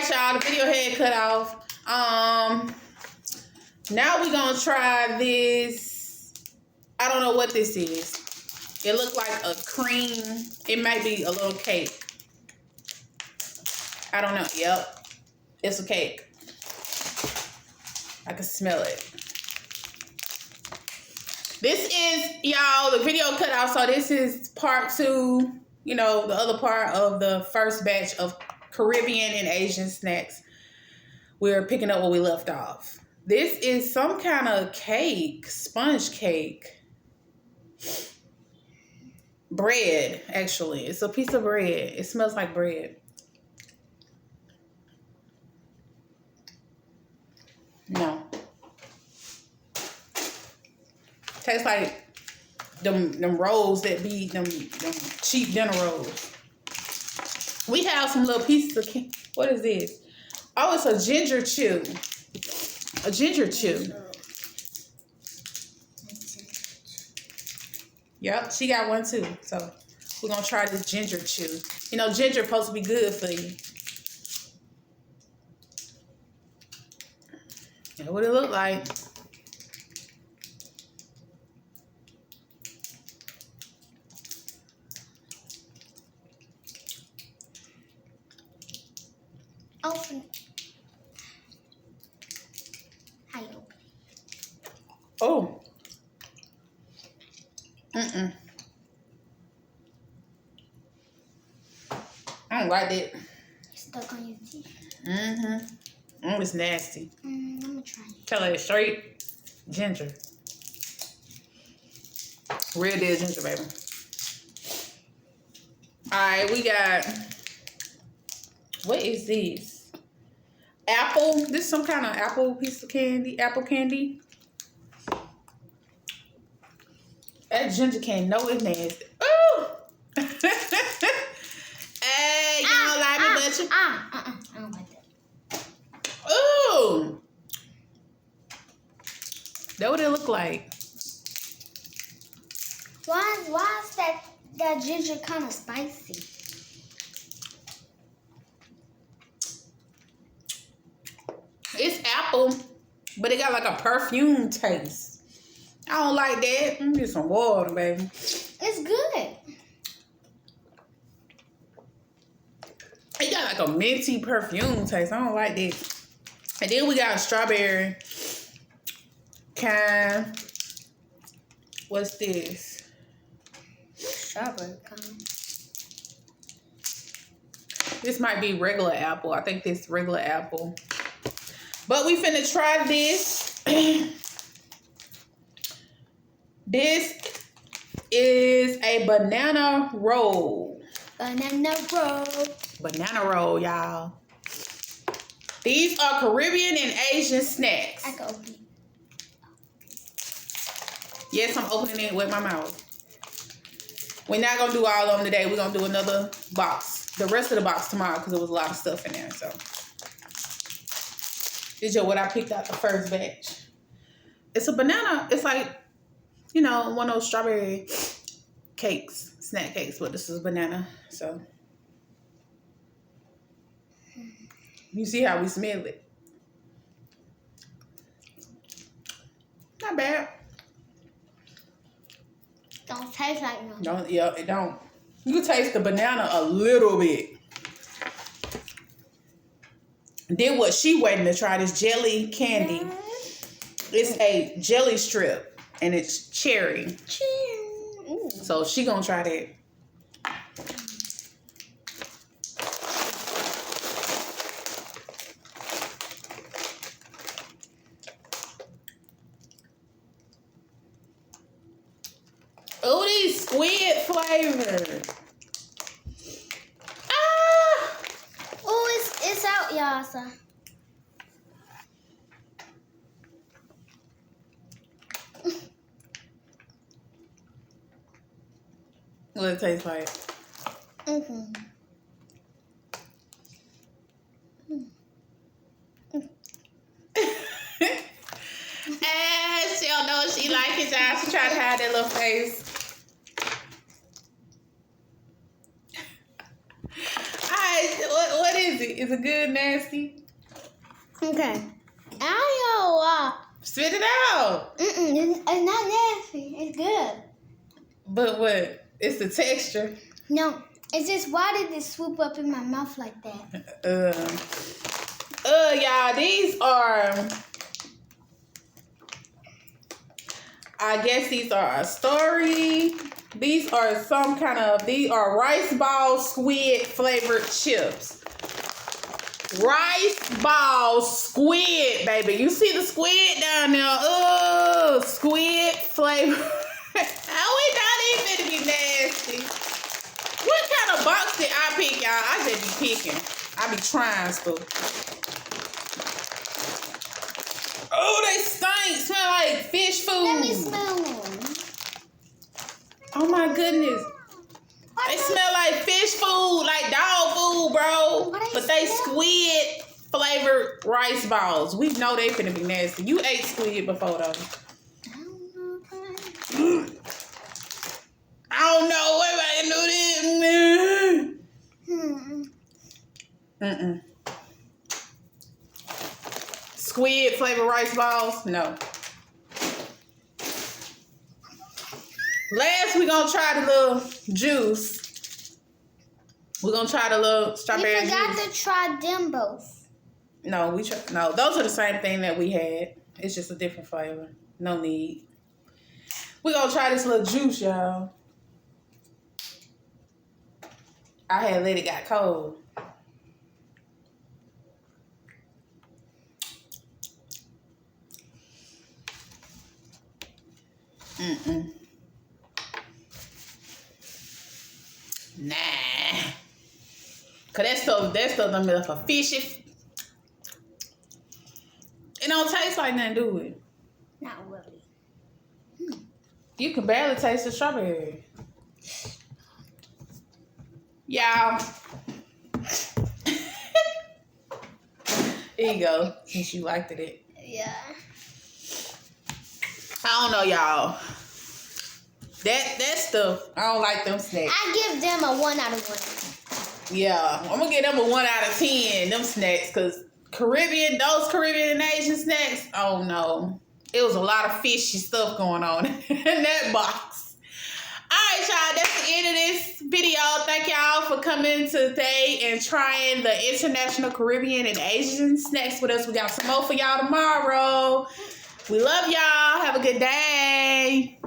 right, y'all. The video had cut off. Now we're gonna try this. I don't know what this is. It looks like a cream. It might be a little cake. I don't know. Yep, it's a cake. I can smell it. This is, y'all, the video cut out, so this is part 2, you know, the other part of the first batch of Caribbean and Asian snacks. We're picking up where we left off. This is some kind of cake, sponge cake. Bread, actually. It's a piece of bread. It smells like bread. No. Tastes like them rolls that be them cheap dinner rolls. We have some little pieces of cake. What is this? Oh, it's a ginger chew. A ginger chew. Yep, she got one too. So we're gonna try this ginger chew. You know, ginger supposed to be good for you. That's what it look like. Open it. How you open it? Oh. I don't like it. It's stuck on your teeth. It's nasty. I'm gonna try it. Tell her it's straight ginger. Real deal ginger, baby. Alright, we got, what is this? Apple. This is some kind of apple piece of candy. Apple candy. That ginger candy, no, it's nasty. Ooh! Hey, you don't like me, but you. I don't like that. Ooh! That what it look like. Why is that ginger kind of spicy? It's apple, but it got like a perfume taste. I don't like that. Let me get some water, baby. It's good. It got like a minty perfume taste. I don't like that. And then we got a strawberry kind. What's this? Strawberry kind. This might be regular apple. I think this regular apple. But we finna try this. This is a banana roll. Banana roll. Banana roll, y'all. These are Caribbean and Asian snacks. I can open it. Yes, I'm opening it with my mouth. We're not going to do all of them today. We're going to do another box. The rest of the box tomorrow because there was a lot of stuff in there. So, this is just what I picked out the first batch. It's a banana. It's like, you know, one of those strawberry cakes, snack cakes, but this is banana. So, you see how we smell it. Not bad. Don't taste like no. Don't, yeah, it don't. You can taste the banana a little bit. Then what she waiting to try this jelly candy. It's a jelly strip and it's cherry. Ooh. So she gonna try that. Oh, these squid flavor. Ah! Oh, it's out, y'all. So. What it tastes like? She don't know if she like it, y'all. She try to hide that little face. Alright, what is it? Is it good, nasty? Okay. I Spit it out. it's not nasty. It's good. But what? It's the texture. No, it's just why did it swoop up in my mouth like that? Y'all, these are. I guess these are a story. These are these are rice ball squid flavored chips. Rice ball squid, baby. You see the squid down there? Squid flavor. How we not even be nasty? What kind of box did I pick, y'all? I just be picking. I be trying stuff. Oh, they stink. Smell like fish food. Let me smell one. Oh my goodness. They smell like fish food, like dog food, bro. But they squid flavored rice balls. We know they finna be nasty. You ate squid before, though. I don't know. What if I can do this? Squid flavored rice balls? No. Last, we gonna try the little juice. We're gonna try the little strawberry We forgot juice. to try them both. No, those are the same thing that we had. It's just a different flavor. No need. We're gonna try this little juice, y'all. I had let it got cold. Nah. Cause that stuff done made for fishy. It don't taste like nothing, do it? Not really. You can barely taste the strawberry. Y'all. Here you go, since you liked it. Yeah. I don't know, y'all. That stuff, I don't like them snacks. I give them a 1 out of 1. Yeah, I'm gonna give them a 1 out of 10, them snacks, because those Caribbean and Asian snacks, oh no. It was a lot of fishy stuff going on in that box. Alright, y'all, that's the end of this video. Thank y'all for coming today and trying the international Caribbean and Asian snacks with us. We got some more for y'all tomorrow. We love y'all. Have a good day.